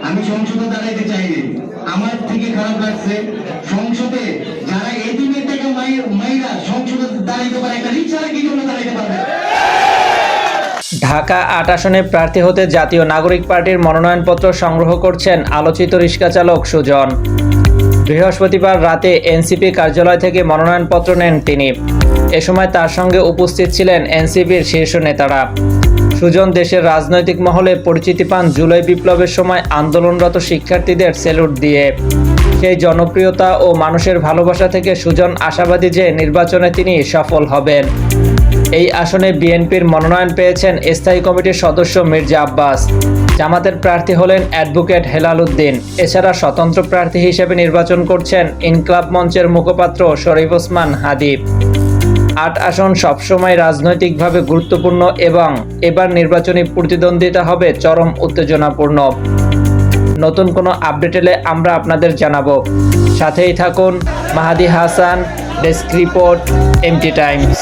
আমি সংসদে দাঁড়াইতে চাইনি। আমার থেকে খারাপ লাগছে সংসদে যারা এতিমের থেকে মাইরা সংসদে দাঁড়াইতে পারে, একটা রিক্সারা কি জন্য দাঁড়াইতে পারবে? ঢাকা ৮ আসনে প্রার্থী হতে জাতীয় নাগরিক পার্টির মনোনয়নপত্র সংগ্রহ করছেন আলোচিত রিক্সা চালক সুজন। বৃহস্পতিবার রাতে এনসিপি কার্যালয় থেকে মনোনয়নপত্র নেন তিনি। এ সময় তার সঙ্গে উপস্থিত ছিলেন এনসিপির শীর্ষ নেতারা। সুজন দেশের রাজনৈতিক মহলে পরিচিতি পান জুলাই বিপ্লবের সময় আন্দোলনরত শিক্ষার্থীদের স্যালুট দিয়ে। সেই জনপ্রিয়তা ও মানুষের ভালোবাসা থেকে সুজন আশাবাদী যে নির্বাচনে তিনি সফল হবেন। এই আসনে বিএনপির মনোনয়ন পেয়েছেন স্থায়ী কমিটির সদস্য মির্জা আব্বাস। জামাতের প্রার্থী হলেন অ্যাডভোকেট হেলাল উদ্দিন। এছাড়া স্বতন্ত্র প্রার্থী হিসেবে নির্বাচন করছেন ইনকলাব মঞ্চের মুখপাত্র শরীফ ওসমান হাদি। ৮ আসন সবসময় রাজনৈতিকভাবে গুরুত্বপূর্ণ এবং এবার নির্বাচনী প্রতিদ্বন্দ্বিতা হবে চরম উত্তেজনাপূর্ণ। নতুন কোনো আপডেট এলে আমরা আপনাদের জানাবো। সাথেই থাকুন। Mahadi Hasan, desk report, MT Times.